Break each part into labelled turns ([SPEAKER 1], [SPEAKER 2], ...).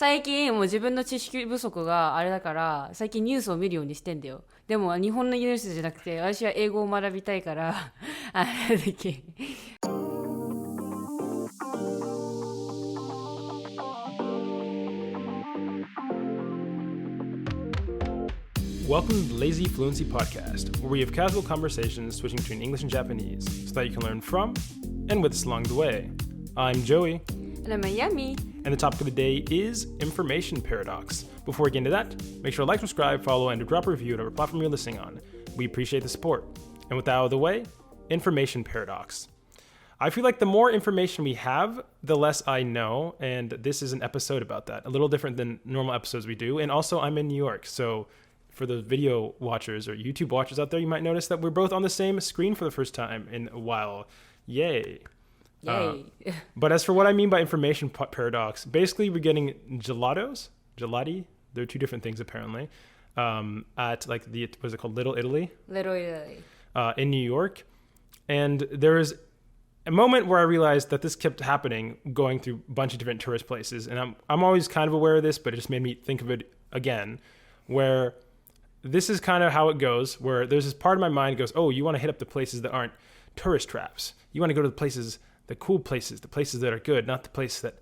[SPEAKER 1] 最近もう自分の知識不足があれだから最近ニュースを見るようにしてんだよ。でも日本のニュースじゃなくて私は英語を学びたいからあれだけ。
[SPEAKER 2] Welcome to the Lazy Fluency podcast, where we have casual conversations switching between English and Japanese so that you can learn from and with us along the way. I'm Joey.
[SPEAKER 1] And I'm Miami.
[SPEAKER 2] And the topic of the day is information paradox. Before we get into that, make sure to like, subscribe, follow, and to drop a review at whatever platform you're listening on. We appreciate the support. And with that out of the way, information paradox. I feel like the more information we have, the less I know, and this is an episode about that. A little different than normal episodes we do. And also, I'm in New York, so for those video watchers or YouTube watchers out there, you might notice that we're both on the same screen for the first time in a while. Yay.
[SPEAKER 1] Yay.
[SPEAKER 2] But as for what I mean by information paradox, basically we're getting gelati. They're two different things apparently. At like what's it called? Little Italy.
[SPEAKER 1] Little Italy.
[SPEAKER 2] In New York. And there was a moment where I realized that this kept happening going through a bunch of different tourist places. And I'm always kind of aware of this, but it just made me think of it again, where this is kind of how it goes, where there's this part of my mind goes, oh, you want to hit up the places that aren't tourist traps. You want to go to the places, the cool places, the places that are good, not the place that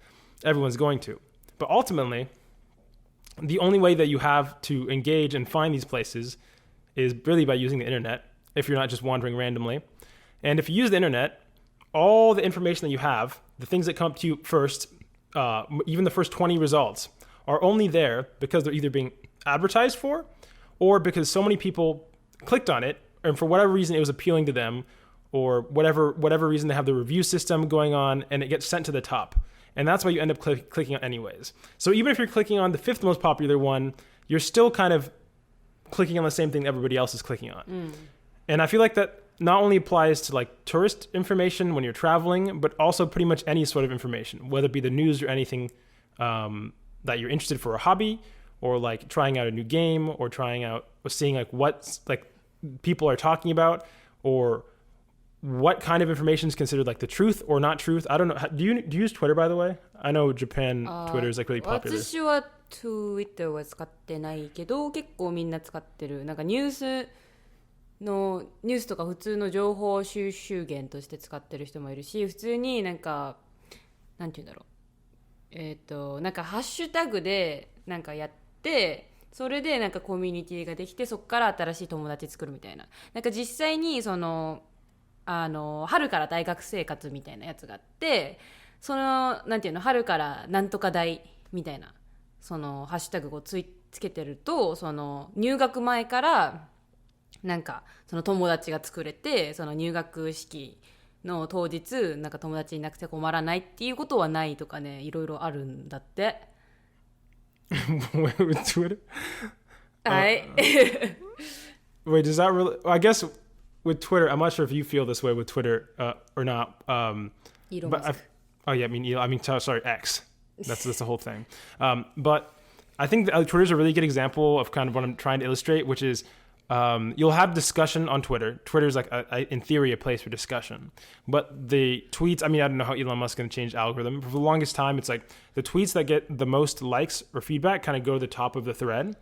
[SPEAKER 2] everyone's going to. But ultimately, the only way that you have to engage and find these places is really by using the internet, if you're not just wandering randomly. And if you use the internet, all the information that you have, the things that come up to you first, even the first 20 results, are only there because they're either being advertised for or because so many people clicked on it and for whatever reason it was appealing to them, or whatever reason they have the review system going on, and it gets sent to the top. And that's why you end up clicking on anyways. So even if you're clicking on the fifth most popular one, you're still kind of clicking on the same thing everybody else is clicking on. And I feel like that not only applies to like tourist information when you're traveling, but also pretty much any sort of information, whether it be the news or anything that you're interested for a hobby, or like trying out a new game, or trying out or seeing like what like people are talking about, or what kind of information is considered like the truth or not truth. I don't know. Do you use Twitter, by the way? I know Japan Twitter is like really popular.
[SPEAKER 1] 私は Twitter は使ってないけど結構みんな使ってる。なんかニュースとか普通の情報収集源として使ってる人もいるし、普通になんかなんて言うんだろう、なんかハッシュタグでなんかやって、それでなんかコミュニティができて、そこから新しい友達作るみたいな。なんか実際にその春から大学生活みたいなやつがあって、そのなんていうの、春からなんとか大みたいなそのハッシュタグをつけてると、その入学前からなんかその友達が作れて、その入学式の当日なんか友達いなくて困らないっていうことはないとかね、いろいろあるんだって。
[SPEAKER 2] With Twitter?
[SPEAKER 1] はい。
[SPEAKER 2] Wait, does that really? I guess with Twitter, I'm not sure if you feel this way with Twitter or not.
[SPEAKER 1] Elon Musk.
[SPEAKER 2] Sorry, X. That's the whole thing. But I think Twitter is a really good example of kind of what I'm trying to illustrate, which is you'll have discussion on Twitter. Twitter is like, in theory, a place for discussion. But the tweets, I don't know how Elon Musk is going to change the algorithm. For the longest time, it's like the tweets that get the most likes or feedback kind of go to the top of the thread.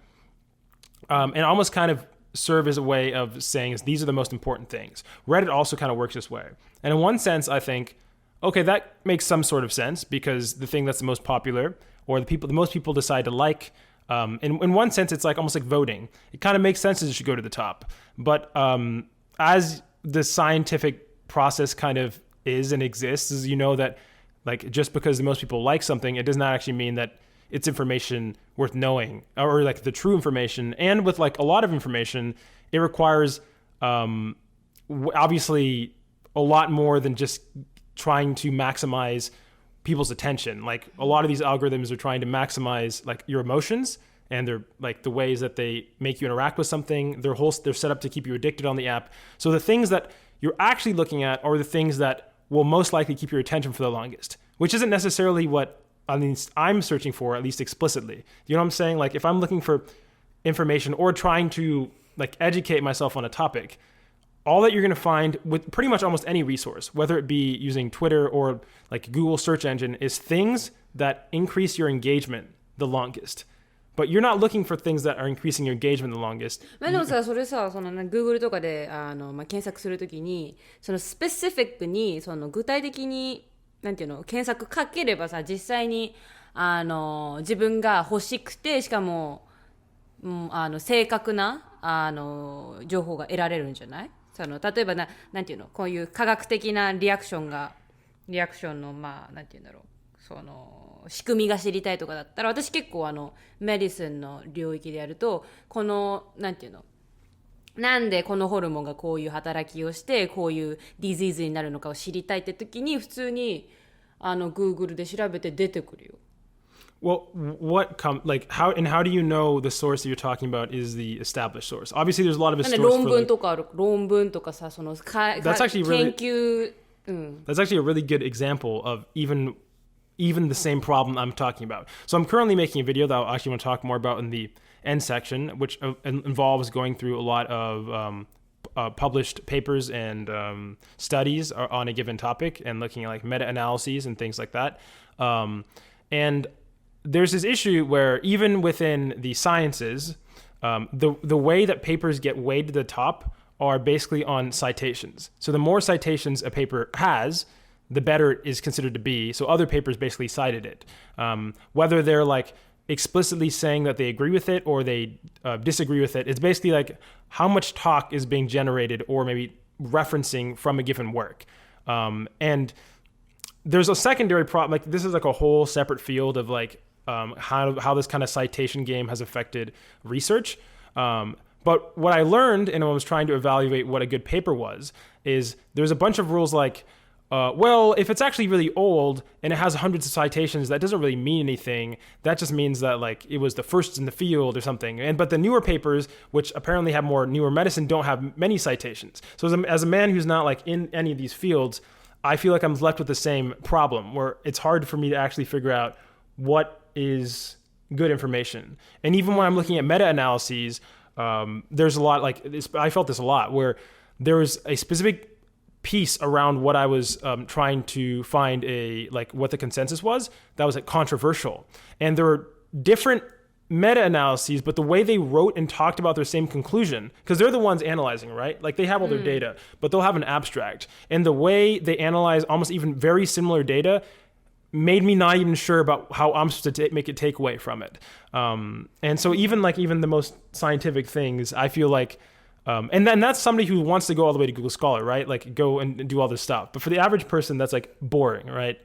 [SPEAKER 2] And almost kind of serve as a way of saying these are the most important things. Reddit also kind of works this way. And in one sense, I think, okay, that makes some sort of sense because the thing that's the most popular or the most people decide to like, in one sense, it's like almost like voting. It kind of makes sense that it should go to the top. But as the scientific process kind of is and exists, is you know that like just because the most people like something, it does not actually mean that it's information worth knowing or like the true information. And with like a lot of information, it requires obviously a lot more than just trying to maximize people's attention. Like a lot of these algorithms are trying to maximize like your emotions and they're like the ways that they make you interact with something. They're set up to keep you addicted on the app. So the things that you're actually looking at are the things that will most likely keep your attention for the longest, which isn't necessarily what I'm searching for, at least explicitly. You know what I'm saying? Like if I'm looking for information or trying to like educate myself on a topic, all that you're going to find with pretty much almost any resource, whether it be using Twitter or like Google search engine, is things that increase your engagement the longest. But you're not looking for things that are increasing your engagement the longest.
[SPEAKER 1] まあでもさ、それさ、Google とかで検索するときに、そのスペシフィックに、具体的に、なんていうの、検索かければさ、実際に、自分が欲しくて、しかも、正確な、情報が得られるんじゃない？例えばなんていうの、こういう科学的なリアクションの、まあ、なんていうんだろう、仕組みが知りたいとかだったら、私結構メディスンの領域でやると、なんていうの、なんでこのホルモンがこういう働きをして、こういうディジーズになるのかを知りたいって時に、普通に、Google で調べて出てくるよ。
[SPEAKER 2] Well, how do you know the source that you're talking about is the established source? Obviously, there's a lot of sources.
[SPEAKER 1] 論文とかある、論文とかさ、
[SPEAKER 2] That's actually really,
[SPEAKER 1] 研究、
[SPEAKER 2] That's actually a really good example of even the same problem I'm talking about. So I'm currently making a video that I actually want to talk more about in the end section, which involves going through a lot of published papers and studies on a given topic and looking at like meta-analyses and things like that. And there's this issue where even within the sciences, the way that papers get weighed to the top are basically on citations. So the more citations a paper has, the better it is considered to be. So other papers basically cited it. Whether they're like explicitly saying that they agree with it or they disagree with it, it's basically like how much talk is being generated or maybe referencing from a given work. And there's a secondary problem. Like this is like a whole separate field of like how this kind of citation game has affected research. But what I learned, and when I was trying to evaluate what a good paper was, is there's a bunch of rules like, well, if it's actually really old and it has hundreds of citations, that doesn't really mean anything. That just means that like it was the first in the field or something. But the newer papers, which apparently have more newer medicine, don't have many citations. So as a man who's not like in any of these fields, I feel like I'm left with the same problem where it's hard for me to actually figure out what is good information. And even when I'm looking at meta-analyses, there's a lot like this, I felt this a lot where there was a specific piece around what I was trying to find what the consensus was that was like controversial. And there were different meta-analyses, but the way they wrote and talked about their same conclusion, because they're the ones analyzing, right? Like they have all their data, but they'll have an abstract. And the way they analyze almost even very similar data made me not even sure about how I'm supposed to make a takeaway from it. And so even the most scientific things, I feel like, and then that's somebody who wants to go all the way to Google Scholar, right? Like go and do all this stuff. But for the average person, that's like boring, right?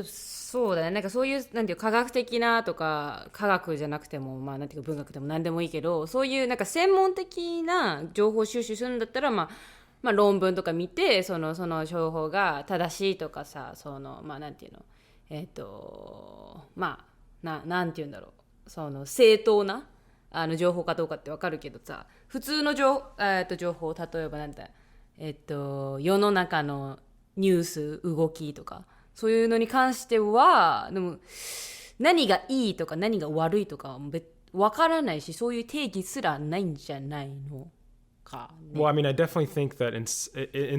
[SPEAKER 1] そうだね。なんかそういうなんていう科学的なとか科学じゃなくてもまあなんていうか文学でも何でもいいけど、そういうなんか専門的な情報収集するんだったらまあ論文とか見てその情報が正しいとかさ、まあなんていうのまあなんていうんだろう、正当な情報かどうかってわかるけどさ、普通の情報、例えばなんだ世の中のニュース動きとかそういうのに関してはでも何がいいとか何が悪いとかわからないし、そういう定義すらないんじゃないのか、ね。
[SPEAKER 2] Well, I mean, I definitely think that in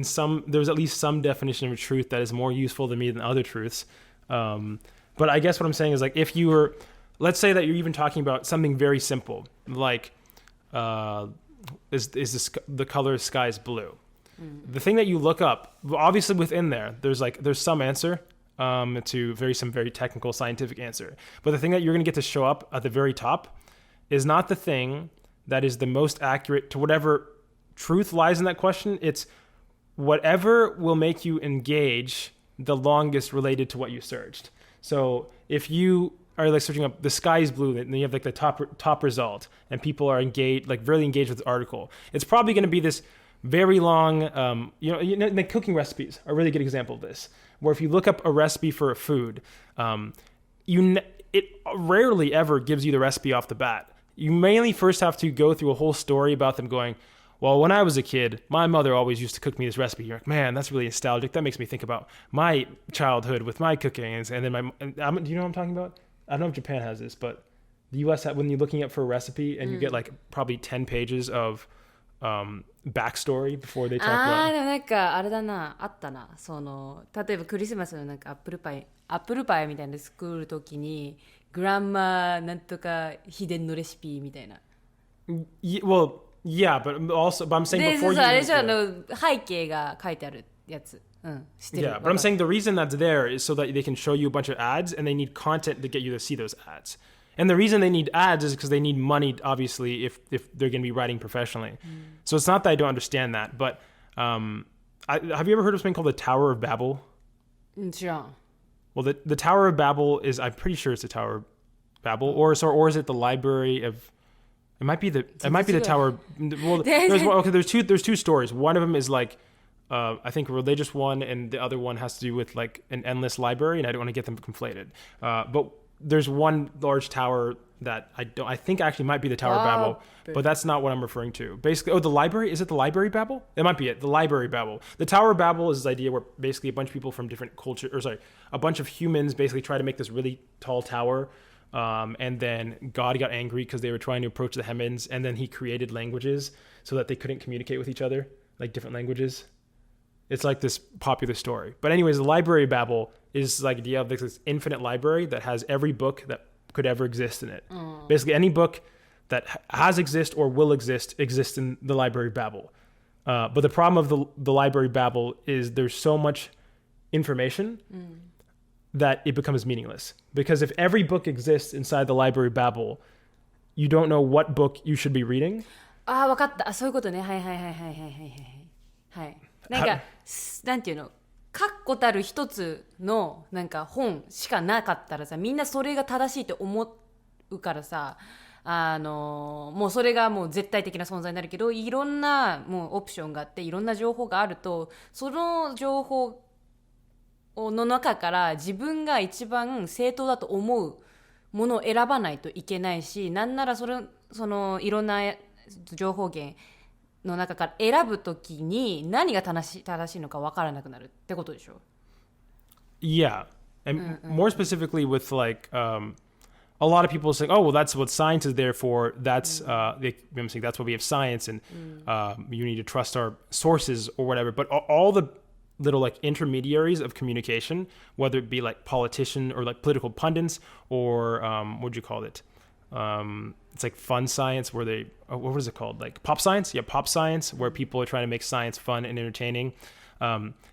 [SPEAKER 2] some there's at least some definition of truth that is more useful to me than other truths. But I guess what I'm saying is like if you were, let's say that you're even talking about something very simple, like is the color sky is blue. The thing that you look up, obviously within there's some answer to some very technical scientific answer. But the thing that you're going to get to show up at the very top is not the thing that is the most accurate to whatever truth lies in that question. It's whatever will make you engage the longest related to what you searched. So if you are like searching up the sky is blue, and then you have like the top result, and people are engaged, like really engaged with the article, it's probably going to be this very long, like cooking recipes are a really good example of this, where if you look up a recipe for a food, it rarely ever gives you the recipe off the bat. You mainly first have to go through a whole story about them going, well, when I was a kid, my mother always used to cook me this recipe. You're like, man, that's really nostalgic. That makes me think about my childhood with my cooking. And then do you know what I'm talking about? I don't know if Japan has this, but the US, when you're looking up for a recipe and you get like probably 10 pages of backstory before they talk about.
[SPEAKER 1] でもなんかあれだな、あったな。例えばクリスマスのなんかアップルパイみたいなの作るときにグランマなんとか秘伝のレシピみたいな。
[SPEAKER 2] Well, yeah, but I'm saying
[SPEAKER 1] で、
[SPEAKER 2] before
[SPEAKER 1] そうそう、あれ
[SPEAKER 2] you.
[SPEAKER 1] でしょ、背景が書いてあるやつ。うん、知ってる。
[SPEAKER 2] Yeah, but I'm saying the reason that's there is so that they can show you a bunch of ads and they need content to get you to see those ads. And the reason they need ads is because they need money, obviously, if they're going to be writing professionally. So it's not that I don't understand that, but have you ever heard of something called the Tower of Babel?
[SPEAKER 1] 知らん。
[SPEAKER 2] Well, the Tower of Babel is, I'm pretty sure it's the Tower of Babel, or is it the Library of? It might be the Tower. Well, there's two stories. One of them is like, I think a religious one, and the other one has to do with like an endless library, and I don't want to get them conflated. But there's one large tower that I think actually might be the Tower of Babel, but that's not what I'm referring to. Basically, the library, is it the Library Babel? It might be it, the Library Babel. The Tower of Babel is this idea where basically a bunch of people from different cultures, a bunch of humans basically try to make this really tall tower, and then God got angry because they were trying to approach the heavens, and then he created languages so that they couldn't communicate with each other, like different languages. It's like this popular story. But anyways, the Library Babel is like the idea of this infinite library that has every book that could ever exist in it. Basically, any book that has exist or will exist exists in the Library Babel. But the problem of the Library Babel is there's so much information that it becomes meaningless. Because if every book exists inside the Library Babel, you don't know what book you should be reading.
[SPEAKER 1] ああ、わかった。そういうことね。はいはいはいはいはいはいはい。はい。なんか、なんていうの、確固たる一つのなんか本しかなかったらさ、みんなそれが正しいって思うからさ、もうそれがもう絶対的な存在になるけど、いろんなもうオプションがあって、いろんな情報があると、その情報の中から自分が一番正当だと思うものを選ばないといけないし、なんならそのいろんな情報源の中から選ぶときに何が正しいのか分からなくなるってことでしょ。
[SPEAKER 2] Yeah, and more specifically with like a lot of people saying, "Oh, well, that's what science is there for. That's I'm saying that's why we have science, and you need to trust our sources or whatever." But all the little like intermediaries of communication, whether it be like politician or like political pundits or what do you call it? It's like fun science where what was it called? Like pop science? Yeah, pop science, where people are trying to make science fun and entertaining.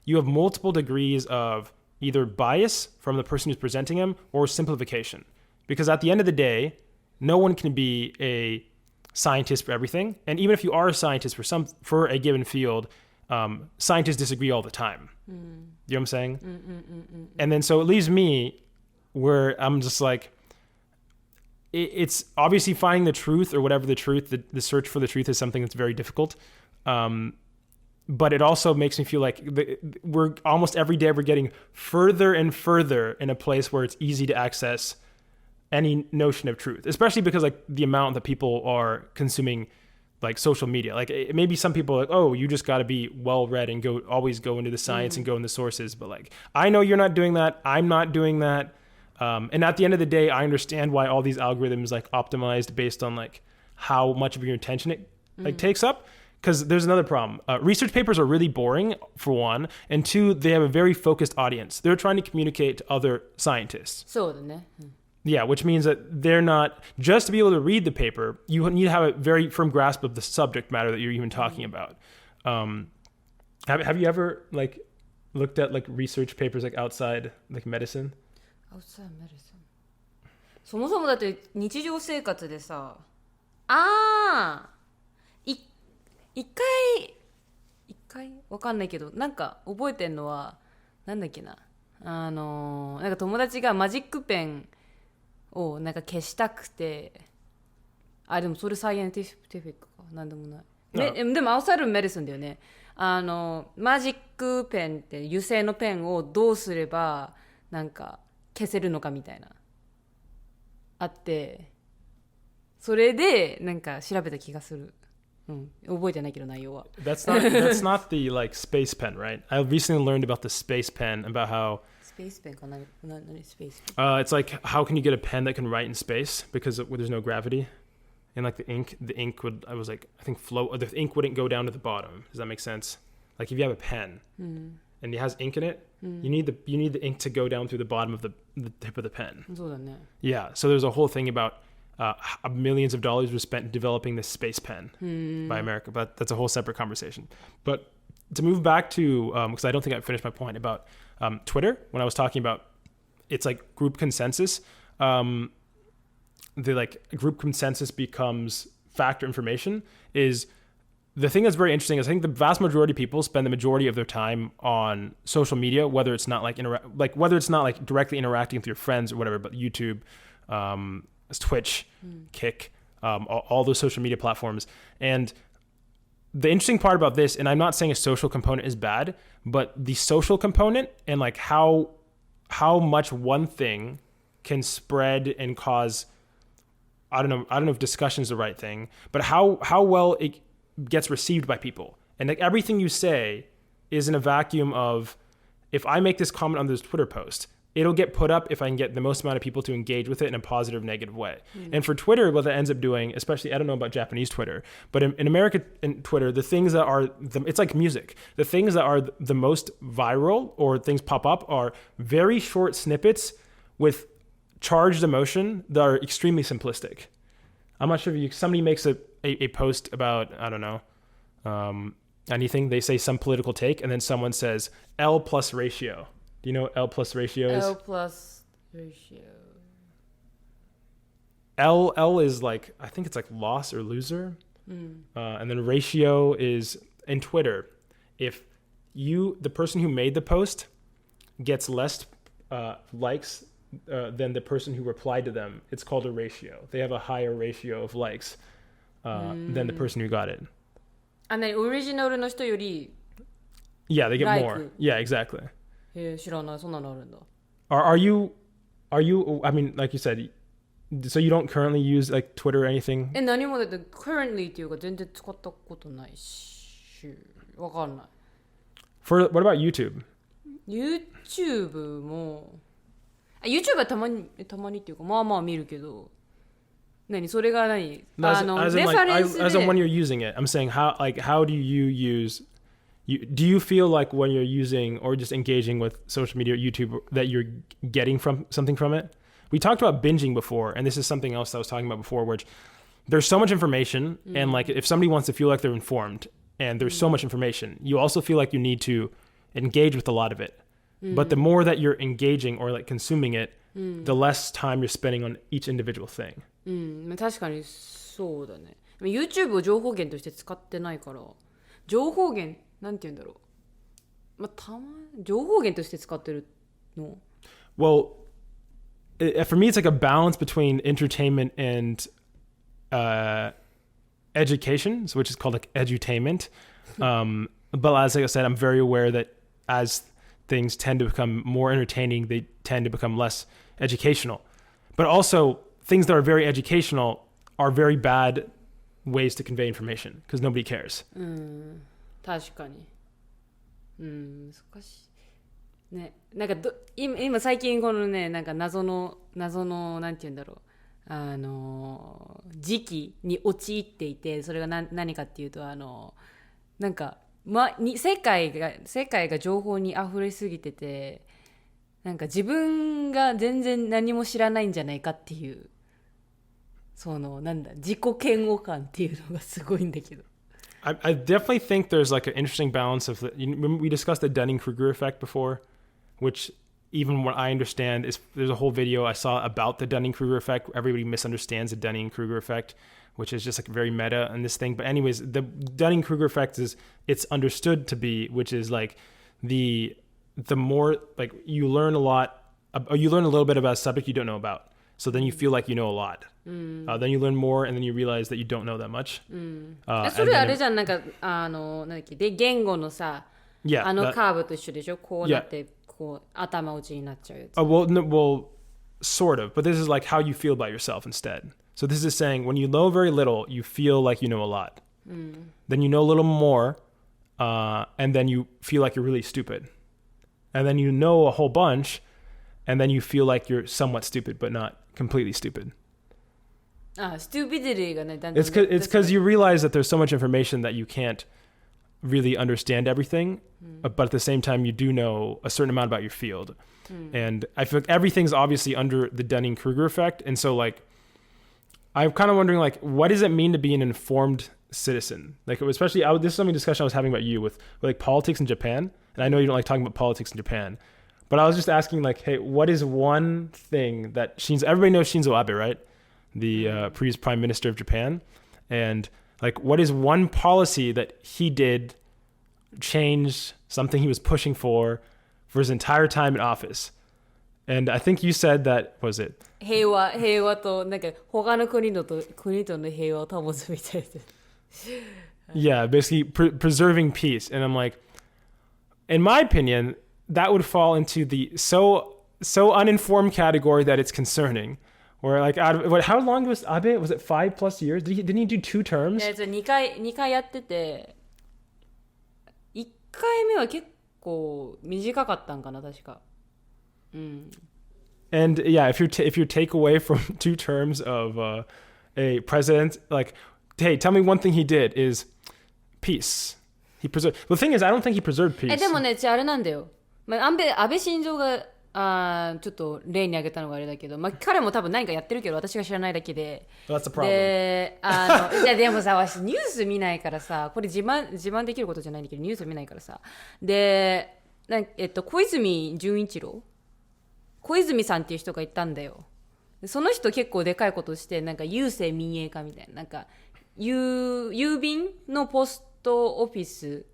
[SPEAKER 2] You have multiple degrees of either bias from the person who's presenting them or simplification. Because at the end of the day, no one can be a scientist for everything. And even if you are a scientist for a given field, scientists disagree all the time. You know what I'm saying? And then so it leaves me where I'm just like, it's obviously finding the truth or whatever the truth, the search for the truth is something that's very difficult. But it also makes me feel like we're almost every day we're getting further and further in a place where it's easy to access any notion of truth, especially because like the amount that people are consuming like social media. Like maybe some people are like, oh, you just got to be well read and always go into the science and go in the sources. But like, I know you're not doing that. I'm not doing that. And at the end of the day, I understand why all these algorithms like optimized based on like how much of your attention it like takes up. Because there's another problem. Research papers are really boring, for one. And two, they have a very focused audience. They're trying to communicate to other scientists.
[SPEAKER 1] そうだね。
[SPEAKER 2] Yeah, which means that they're not, just to be able to read the paper, you need to have a very firm grasp of the subject matter that you're even talking about. Have you ever like looked at like research papers like outside like medicine?
[SPEAKER 1] Outside medicine. そもそもだって日常生活でさ、一回わかんないけど、なんか覚えてんのはなんだっけな、なんか友達がマジックペンをなんか消したくて、でもそれサイエンティフィックかなんでもない。でもアウトサイドメディスンだよね。マジックペンって油性のペンをどうすればなんか消せるのかみたいなあって、それでなんか調べた気がする。覚えてないけど内容は。
[SPEAKER 2] That's not the like space pen, right? I recently learned about the space pen, about how
[SPEAKER 1] space pen かな、何スペースペン。
[SPEAKER 2] It's like how can you get a pen that can write in space because there's no gravity, and like the ink would I think float. The ink wouldn't go down to the bottom. Does that make sense? Like if you have a pen, and it has ink in it, you need the ink to go down through the bottom of the tip of the pen.
[SPEAKER 1] そうだね。
[SPEAKER 2] Yeah, so there's a whole thing about millions of dollars were spent developing this space pen by America, but that's a whole separate conversation. But to move back to, because I don't think I finished my point about Twitter, when I was talking about it's like group consensus, the like group consensus becomes factor information is the thing that's very interesting is I think the vast majority of people spend the majority of their time on social media, whether it's not like whether it's not like directly interacting with your friends or whatever, but YouTube, Twitch, Kick, all those social media platforms. And the interesting part about this, and I'm not saying a social component is bad, but the social component and like how much one thing can spread and cause, I don't know if discussion is the right thing, but how well it gets received by people. And like everything you say is in a vacuum of, if I make this comment on this Twitter post, it'll get put up if I can get the most amount of people to engage with it in a positive, negative way. And for Twitter, what that ends up doing, especially, I don't know about Japanese Twitter, but in American Twitter, the things that are, it's like music. The things that are the most viral or things pop up are very short snippets with charged emotion that are extremely simplistic. I'm not sure if somebody makes a post about, I don't know, anything. They say some political take, and then someone says L plus ratio. Do you know what L plus ratio is?
[SPEAKER 1] L plus ratio.
[SPEAKER 2] L is like, I think it's like loss or loser. And then ratio is in Twitter. If the person who made the post gets less likes than the person who replied to them, it's called a ratio. They have a higher ratio of likes than the person who got it.
[SPEAKER 1] And then original の人より
[SPEAKER 2] Yeah, they get
[SPEAKER 1] like.
[SPEAKER 2] more. Yeah, exactly.
[SPEAKER 1] 知らない、そんなのあるんだ。
[SPEAKER 2] Are you I mean, like you said, so you don't currently use like Twitter or anything?
[SPEAKER 1] 何もだって currently っていうか全然使ったことないし、わかんない。
[SPEAKER 2] What about YouTube?
[SPEAKER 1] YouTube も、YouTube はたまにっていうかまあまあ見るけど、それが何？
[SPEAKER 2] As in, as in when you're
[SPEAKER 1] when
[SPEAKER 2] using it, I'm saying how do you use? Do you feel like when you're using or just engaging with social media or YouTube that you're getting something from it? We talked about binging before, and this is something else I was talking about before, which there's so much information, and like if somebody wants to feel like they're informed, and there's so much information, you also feel like you need to engage with a lot of it. But the more that you're engaging or like consuming it, the less time you're spending on each individual thing.
[SPEAKER 1] 確かにそうだね。YouTube を情報源として使ってないから、情報源なんて言うんだろう。情報源として使ってるの。
[SPEAKER 2] Well, for me, it's like a balance between entertainment and education, which is called like edutainment. But as I said, I'm very aware that as things tend to become more entertaining, they tend to become less educational. But also, things that are very educational are very bad ways to convey information because nobody cares.
[SPEAKER 1] 確かに。難しい。ね、なんか今最近このね、なんか謎のなんて言うんだろう、時期に陥っていて、それが何かっていうとなんか世界が情報に溢れすぎてて、なんか自分が全然何も知らないんじゃないかっていう、そのなんだ自己嫌悪感っていうのがすごいんだけど。
[SPEAKER 2] I definitely think there's like an interesting balance of we discussed the Dunning-Kruger effect before, which even what I understand is there's a whole video I saw about the Dunning-Kruger effect. Everybody misunderstands the Dunning-Kruger effect, which is just like very meta in this thing. But anyways, the Dunning-Kruger effect is it's understood to be, which is like the more like you learn a lot, or you learn a little bit about a subject you don't know about. So then you feel like you know a lot. Then you learn more, and then you realize that you don't know that much.
[SPEAKER 1] それあれじゃん、なんかなんだっけで言語のさ、カーブと一緒でしょ。こうなってこう頭打ちになっちゃうやつ。
[SPEAKER 2] Well, sort of. But this is like how you feel about yourself instead. So this is saying when you know very little, you feel like you know a lot. Then you know a little more, and then you feel like you're really stupid. And then you know a whole bunch, and then you feel like you're somewhat stupid, but not completely stupid.
[SPEAKER 1] Stupidity がね、
[SPEAKER 2] It's because you realize that there's so much information that you can't really understand everything, but at the same time, you do know a certain amount about your field. And I feel like everything's obviously under the Dunning-Kruger effect. And so like, I'm kind of wondering like, what does it mean to be an informed citizen? Like, especially, this is something discussion I was having about you with like politics in Japan. And I know you don't like talking about politics in Japan, but I was just asking like, hey, what is one thing that everybody knows Shinzo Abe, right? The previous prime minister of Japan. And like, what is one policy that he did change something he was pushing for his entire time in office? And I think you said that, was it?
[SPEAKER 1] 平和となんか他の国との平和を保つみたいで。
[SPEAKER 2] Yeah, basically preserving peace. And I'm like, in my opinion, that would fall into the so uninformed category that it's concerning. Where like how long was Abe? Was it 5+ years? Didn't he do 2 terms?
[SPEAKER 1] 2回やってて、1回目は結構短かったんかな確か。
[SPEAKER 2] And yeah, if you take away from 2 terms of a president, like, hey, tell me one thing he did is peace. He preserved. The thing is, I don't think he preserved peace.
[SPEAKER 1] でもね、あれなんだよ。安倍晋三がちょっと例に挙げたのがあれだけど、彼も多分何かやってるけど私が知らないだけで。
[SPEAKER 2] That's the problem.
[SPEAKER 1] でもさ、私ニュース見ないからさ、これ自慢できることじゃないんだけど、ニュース見ないからさ。で、小泉さんっていう人がいたんだよ。その人結構でかいことして、なんか郵政民営化みたいな、なんか郵便のポストオフィス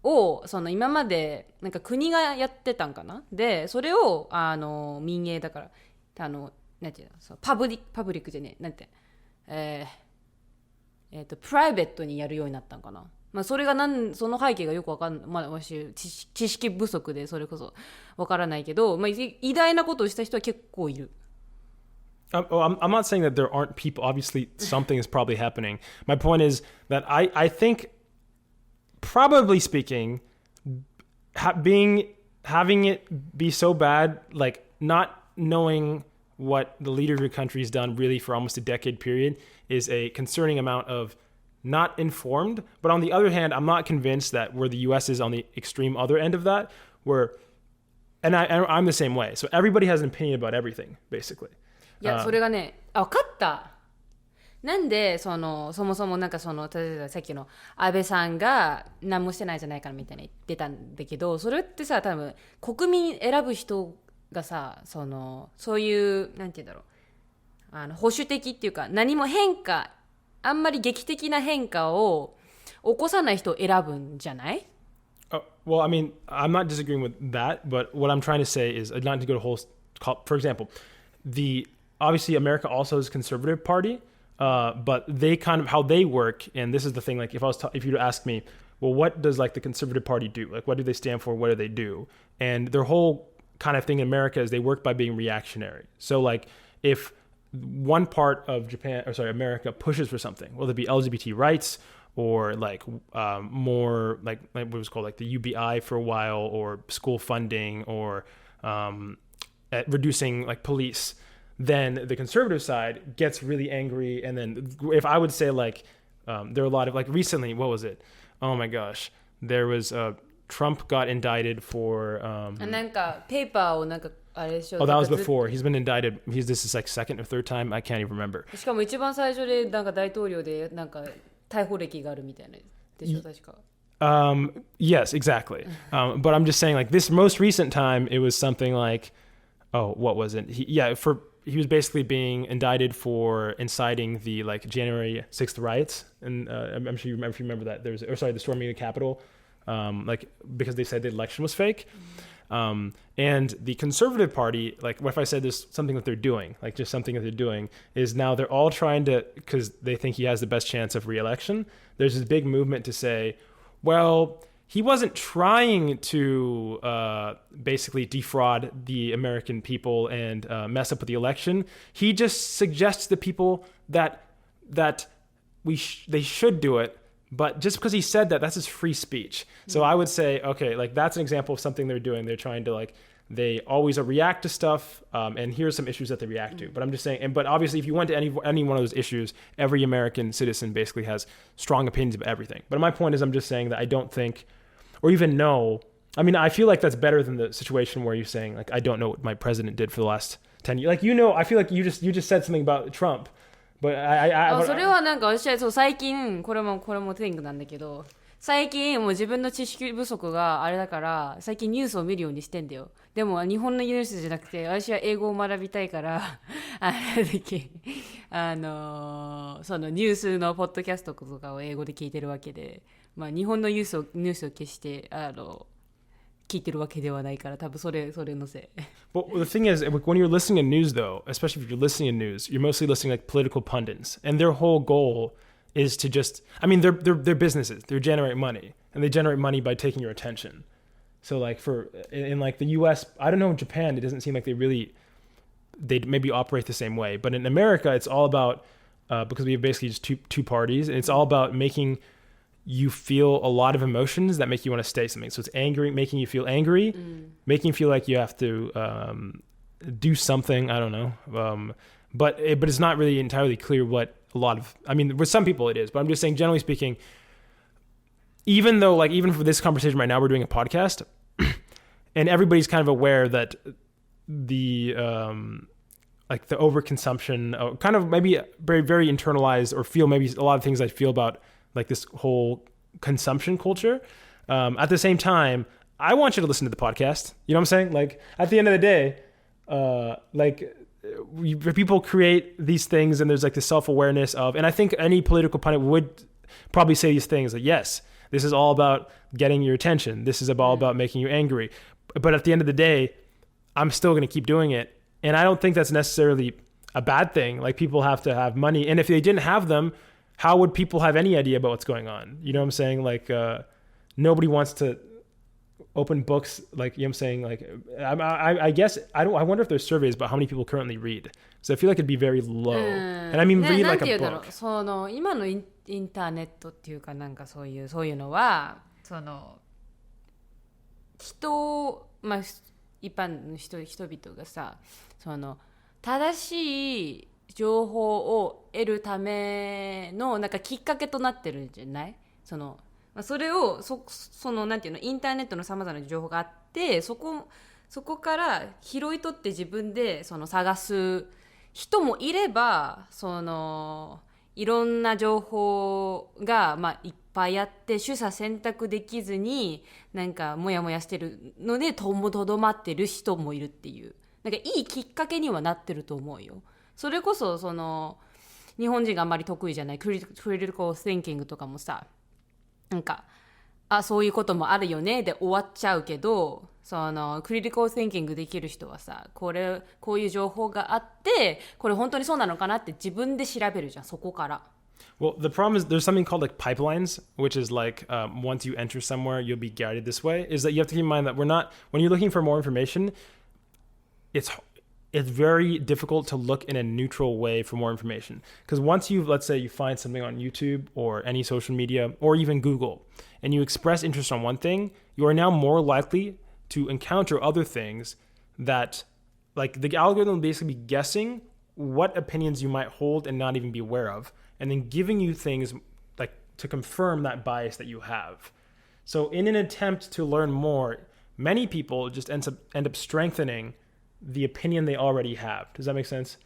[SPEAKER 1] をその今までなんか国がやってたんかな。でそれを民営だからなんていうの、そうパブリックじゃねえ、なんてプライベートにやるようになったんかな。それがその背景がよくわかんない。私知識不足でそれこそわからないけど、偉大なことをした人は結構いる。
[SPEAKER 2] I'm not saying that there aren't people. Obviously, something is probably happening. My point is that I think, probably speaking, having it be so bad, like not knowing what the leader of your country has done really for almost a decade period, is a concerning amount of not informed. But on the other hand, I'm not convinced that where the U.S. is on the extreme other end of that, and I'm the same way. So everybody has an opinion about everything, basically.
[SPEAKER 1] いや、それがね、分かった。なんでそもそもなんか例えばさっきの安倍さんが何もしてないじゃないかみたいに言ってたんだけど、それってさ、多分国民選ぶ人がさ、そういうなんて言うんだろう、保守的っていうか、何もあんまり劇的な変化を起こさない人を選ぶんじゃない？
[SPEAKER 2] Well, I mean, I'm not disagreeing with that, but what I'm trying to say is not to go to whole. For example, obviously America also has a conservative party, but they kind of how they work, and this is the thing. Like if you ask me, well, what does like the conservative party do? Like what do they stand for? What do they do? And their whole kind of thing in America is they work by being reactionary. So like if one part of America pushes for something, whether it be LGBT rights or like more like what was called like the UBI for a while, or school funding, or reducing like police, then the conservative side gets really angry. And then if I would say like there are a lot of like recently, what was it? Oh my gosh, there was Trump got indicted for
[SPEAKER 1] なんかペーパーをなんかあれでしょ。
[SPEAKER 2] Oh, that was before. He's been indicted. This is like second or third time. I can't even remember.
[SPEAKER 1] しかも一番最初でなんか大統領でなんか逮捕歴があるみたいなでしょ確か。
[SPEAKER 2] Yes, exactly. But I'm just saying, like this most recent time, it was something like, oh, what was it? He was basically being indicted for inciting the like January 6th riots, and I'm sure you remember that. The storming of the Capitol, like because they said the election was fake. And the Conservative Party, like what if I said there's something that they're doing, like just something that they're doing, is now they're all trying to, because they think he has the best chance of re-election, there's this big movement to say, well, he wasn't trying to basically defraud the American people and mess up with the election. He just suggests to people that they should do it. But just because he said that, that's his free speech. So I would say, okay, like that's an example of something they're doing. They're trying to like They always react to stuff, and here's some issues that they react to. But I'm just saying, but obviously, if you went to any one of those issues, every American citizen basically has strong opinions about everything. But my point is, I'm just saying that I don't think, or even know. I mean, I feel like that's better than the situation where you're saying, like, I don't know what my president did for the last 10 years. Like, I feel like you just said something about Trump. But
[SPEAKER 1] それはなんか私はそう最近これもティングなんだけど、最近もう自分の知識不足があれだから最近ニュースを見るようにしてんだよ。でも日本のニュースじゃなくて私は英語を学びたいからそのニュースのポッドキャストとかを英語で聞いてるわけで、まあ日本のニュースを決して聞いてるわけではないから多分それのせい。
[SPEAKER 2] But the thing is, when you're listening to news, though, especially if you're listening to news, you're mostly listening to like political pundits, and their whole goal is to just, I mean, they're businesses, they generate money, and they generate money by taking your attention. So like in like the U.S., I don't know, in Japan, it doesn't seem like they maybe operate the same way, but in America, it's all about because we have basically just two parties, and it's all about making you feel a lot of emotions that make you want to say something. So it's making you feel angry, making you feel like you have to do something. I don't know. But it's not really entirely clear what I mean, with some people it is, but I'm just saying, generally speaking, even for this conversation right now, we're doing a podcast and everybody's kind of aware that the overconsumption, kind of maybe very, very internalized, or feel maybe a lot of things I feel about like this whole consumption culture. At the same time, I want you to listen to the podcast. You know what I'm saying? Like at the end of the day, people create these things and there's like this self-awareness of, and I think any political pundit would probably say these things like, yes, this is all about getting your attention. This is all about making you angry. But at the end of the day, I'm still going to keep doing it. And I don't think that's necessarily a bad thing. Like people have to have money. And if they didn't have them, how would people have any idea about what's going on? You know what I'm saying? Like, nobody wants to open books. Like, you know what I'm saying? Like, I guess, I wonder if there's surveys about how many people currently read. So I feel like it'd be very low. And I mean, read like a book.
[SPEAKER 1] その今のインターネットっていうかなんかそういうのは、そのまあ一般の人々がさ、その正しい情報を得るためのなんかきっかけとなってるんじゃない？それをそのなんていうの、インターネットのさまざまな情報があって、そこから拾い取って自分でその探す人もいれば、そのいろんな情報がまあいっぱいあって取捨選択できずになんかモヤモヤしてるのでとどまってる人もいるっていう、なんかいいきっかけにはなってると思うよ。それこそその日本人があんまり得意じゃないクリティカル・シンキングとかもさ、なんかそういうこともあるよねで終わっちゃうけど、そのクリティカル・シンキングできる人はさ、こういう情報があってこれ本当にそうなのかなって自分で調べるじゃん、そこから。
[SPEAKER 2] Well, the problem is there's something called like pipelines, which is like once you enter somewhere, you'll be guided this way. Is that you have to keep in mind that when you're looking for more information, it's very difficult to look in a neutral way for more information. Because once let's say you find something on YouTube or any social media or even Google, and you express interest on one thing, you are now more likely to encounter other things that, like, the algorithm will basically be guessing what opinions you might hold and not even be aware of, and then giving you things like to confirm that bias that you have. So in an attempt to learn more, many people just end up strengthening the opinion they already have. Does that make sense?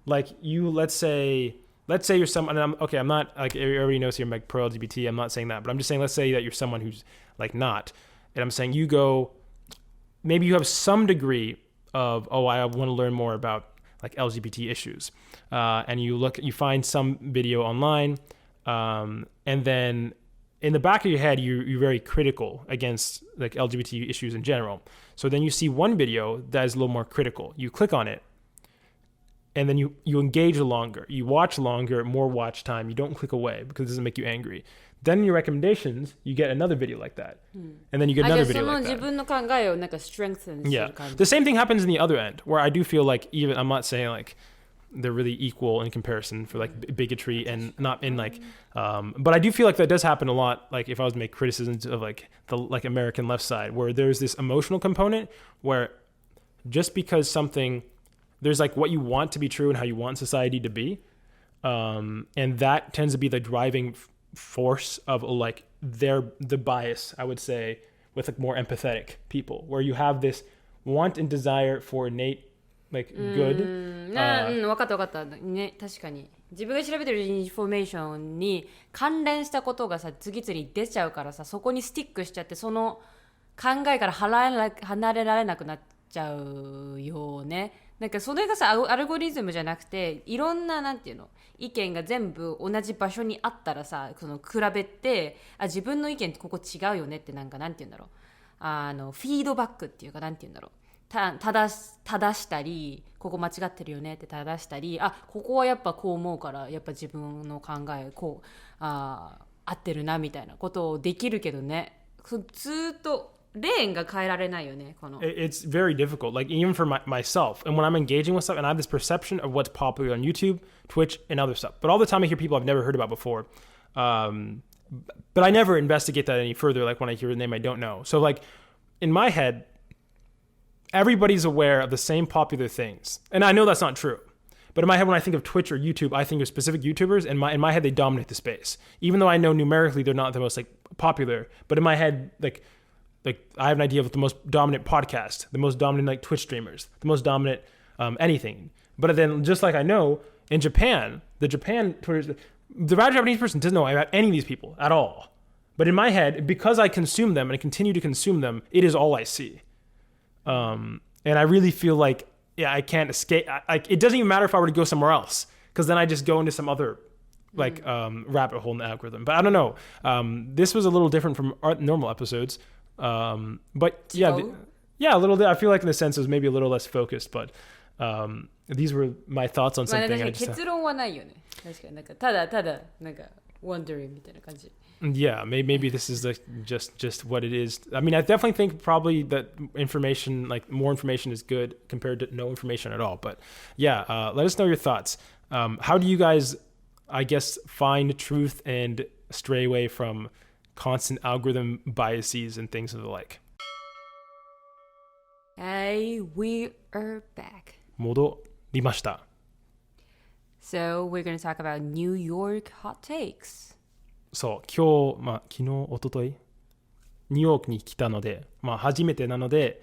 [SPEAKER 2] Like let's say you're someone, and I'm not, like, everybody knows here I'm like pro LGBT, I'm not saying that, but I'm just saying, let's say that you're someone who's like not, and I'm saying maybe you have some degree of, I want to learn more about like LGBT issues. And you find some video online, and then in the back of your head, you're very critical against like LGBT issues in general. So then you see one video that is a little more critical. You click on it, and then you engage longer. You watch longer, more watch time. You don't click away because it doesn't make you angry. Then in your recommendations, you get another video like that. And then you get another video like that.
[SPEAKER 1] 自分の考えをなんか strengthen する感じ。
[SPEAKER 2] Yeah. The same thing happens in the other end, where I do feel like, even, I'm not saying like, they're really equal in comparison for like bigotry and not in like but I do feel like that does happen a lot, like if I was to make criticisms of like the like American left side, where there's this emotional component where just because something, there's like what you want to be true and how you want society to be, and that tends to be the driving force of like the bias, I would say, with like more empathetic people, where you have this want and desire for innate like good.
[SPEAKER 1] 分かった分かったね。確かに自分が調べてるインフォメーションに関連したことがさ次々に出ちゃうからさ、そこにスティックしちゃって、その考えから離れられなくなっちゃうよね。なんかそれがさアルゴリズムじゃなくて、いろんななんていうの意見が全部同じ場所にあったらさ、その比べて自分の意見ってここ違うよねって、なんていうんだろう、フィードバックっていうか、なんていうんだろう、正したり、ここ間違ってるよねって正したり、ここはやっぱこう思うからやっぱ自分の考えこう合ってるなみたいなことをできるけどね、ずっとレーンが変えられないよね、この。
[SPEAKER 2] It's very difficult, like even for myself. And when I'm engaging with stuff, and I have this perception of what's popular on YouTube, Twitch, and other stuff. But all the time I hear people I've never heard about before. But I never investigate that any further, like when I hear a name I don't know. So like in my head, everybody's aware of the same popular things. And I know that's not true. But in my head, when I think of Twitch or YouTube, I think of specific YouTubers, and in my head, they dominate the space. Even though I know numerically they're not the most like popular, but in my head, like I have an idea of the most dominant podcast, the most dominant like Twitch streamers, the most dominant anything. But then just like I know in Japan, the average Japanese person doesn't know about any of these people at all. But in my head, because I consume them and I continue to consume them, it is all I see. And I really feel like, I can't escape. It doesn't even matter if I were to go somewhere else, because then I just go into some other like rabbit hole in the algorithm. But I don't know. This was a little different from our normal episodes. But yeah, a little bit. I feel like in a sense it was maybe a little less focused, but these were my thoughts on something.
[SPEAKER 1] 結論はないよね。確かになんかただなんか wondering みたいな感じ。
[SPEAKER 2] Yeah, maybe this is just what it is. I mean, I definitely think probably that information, like more information, is good compared to no information at all. But yeah, let us know your thoughts. How do you guys, I guess, find truth and stray away from constant algorithm biases and things of the like?
[SPEAKER 1] Hey, we are back.
[SPEAKER 2] 戻りました。
[SPEAKER 1] So we're going to talk about New York hot takes.
[SPEAKER 2] そう、今日、昨日、一昨日ニューヨークに来たので、初めてなので、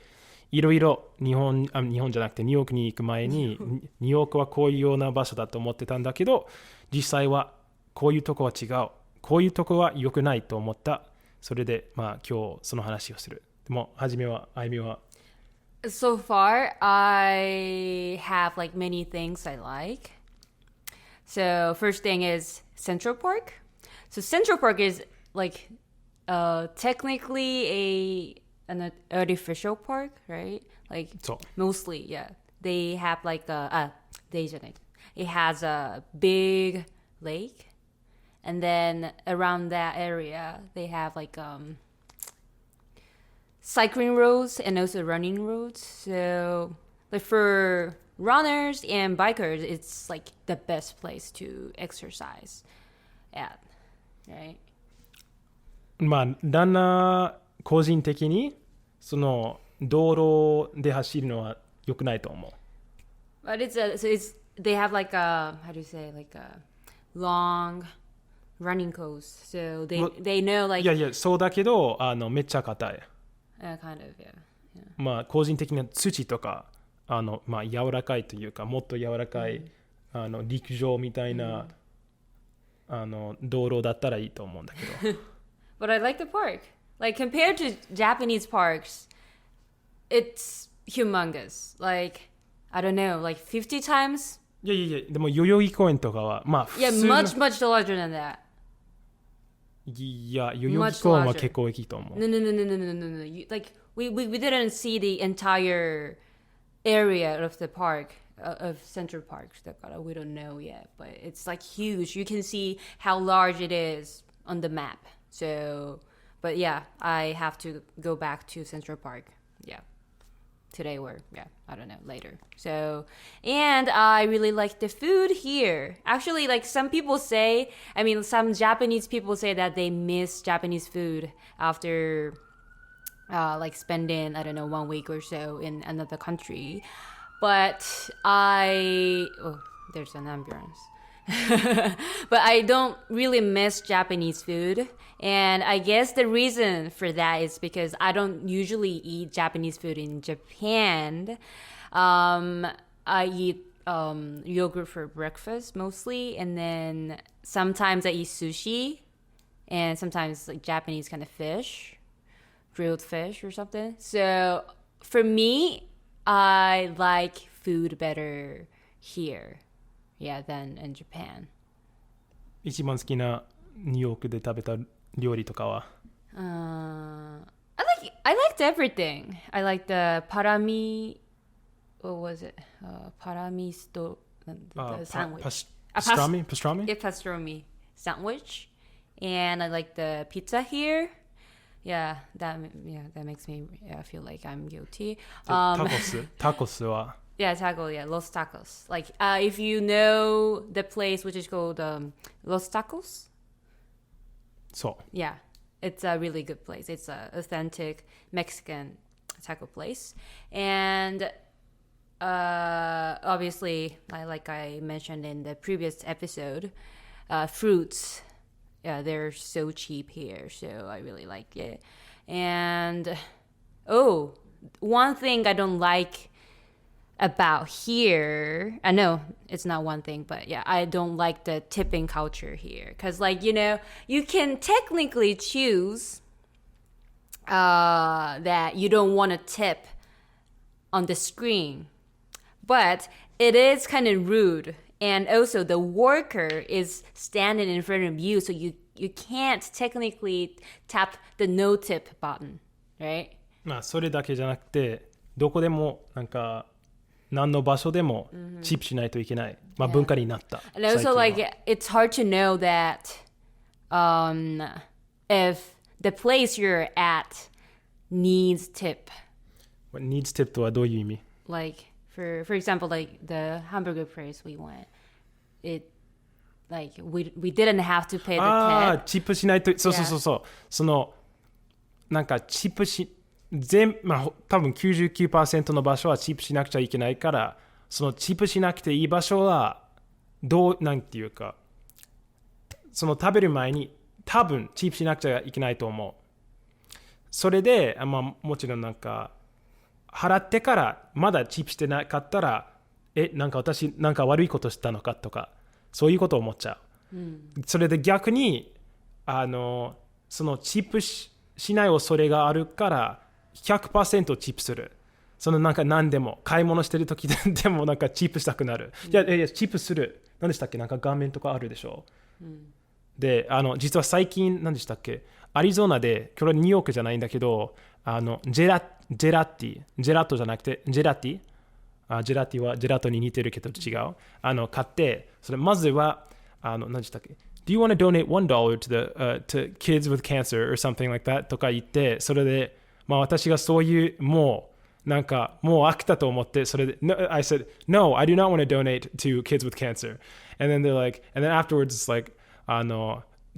[SPEAKER 2] いろいろ日本じゃなくてニューヨークに行く前に、ニューヨークはこういうような場所だと思ってたんだけど、実際はこういうとこは違う。こういうとこは良くないと思った。それで、今日その話をする。でも、初めは、あゆみは。
[SPEAKER 1] So far, I have like many things I like. So first thing is Central Park. So Central Park is like technically an artificial park, right? Like mostly, yeah. They have like it has a big lake, and then around that area they have like cycling roads and also running roads. So like for runners and bikers, it's like the best place to exercise at, right?
[SPEAKER 2] 旦那個人的にその道路で走るのは良くないと思う。
[SPEAKER 1] But they have like a, how do you say, like a long running course. So they know like.
[SPEAKER 2] いやそうだけどめっちゃ硬い。
[SPEAKER 1] Kind of, yeah.
[SPEAKER 2] 個人的な土とか柔らかいというかもっと柔らかい、陸上みたいな、道路だったらいいと思うんだけど。
[SPEAKER 1] But I like the park. Like compared to Japanese parks, it's humongous. Like I don't know, like 50 times.
[SPEAKER 2] いやでも代々木公園とかは
[SPEAKER 1] Yeah, much larger than that.
[SPEAKER 2] いや代々木公園は結構大きいと思う。
[SPEAKER 1] No. Like we didn't see the entire area of the park of Central Park. We don't know yet, but it's like huge. You can see how large it is on the map. So, but yeah, I have to go back to Central Park. Yeah. today or I don't know, later. So, and I really like the food here. Actually, like some people say, some Japanese people say that they miss Japanese food after like spending, I don't know, 1 week or so in another country. But there's an ambulance. But I don't really miss Japanese food. And I guess the reason for that is because I don't usually eat Japanese food in Japan. I eat yogurt for breakfast mostly. And then sometimes I eat sushi. And sometimes like Japanese kind of fish. Grilled fish or something. So for me, I like food better here. Yeah, than in Japan.
[SPEAKER 2] 一番好きなニューヨークで食べた料理とかは
[SPEAKER 1] I liked everything. I liked the parami. What was it? Parami the sandwich.
[SPEAKER 2] Pastrami?
[SPEAKER 1] Yeah, pastrami sandwich. And I like the pizza here. Yeah, that makes me feel like I'm guilty.
[SPEAKER 2] Tacos は
[SPEAKER 1] Yeah, Los Tacos. Like, if you know the place which is called Los Tacos.
[SPEAKER 2] そう
[SPEAKER 1] Yeah, it's a really good place. It's an authentic Mexican taco place. And obviously, like I mentioned in the previous episode, fruits, they're so cheap here. So I really like it. And, one thing I don't like about here, I know it's not one thing, but I don't like the tipping culture here because you can technically choose that you don't want to tip on the screen, but it is kind of rude, and also the worker is standing in front of you, so you can't technically tap the no tip button, right?
[SPEAKER 2] まあそれだけじゃなくてどこでもなんか何の場所でもチップしないといけない、まあ、文化になった。
[SPEAKER 1] And also, like, it's hard to know that if the place you're at needs tip.
[SPEAKER 2] What needs tip とはどういう意味？
[SPEAKER 1] Like, for example, like the hamburger place we went, like we didn't have to pay the tip.
[SPEAKER 2] チップしないと、そう。そのなんかチップまあ、多分 99% の場所はチップしなくちゃいけないから、そのチップしなくていい場所はなんていうか、その食べる前に多分チップしなくちゃいけないと思う。それで、まあ、もちろんなんか払ってからまだチップしてなかったら、なんか私なんか悪いことしたのかとか、そういうことを思っちゃう。それで逆にそのチップしない恐れがあるから。100% チップする。そのなんか何でも買い物してる時でもなんかチップしたくなる。いやチップする。何でしたっけ？なんか画面とかあるでしょ。で実は最近何でしたっけ？アリゾナでこれニューヨークじゃないんだけどジェラトじゃなくてジェラティはジェラトに似てるけど違う。買ってそれまずは何でしたっけ？Do you want to donate $1 to kids with cancer or something like that? とか言ってそれでまあ私がそういうもう飽きたと思ってそれで I said no I do not want to donate to kids with cancer and then they're like and then afterwards it's like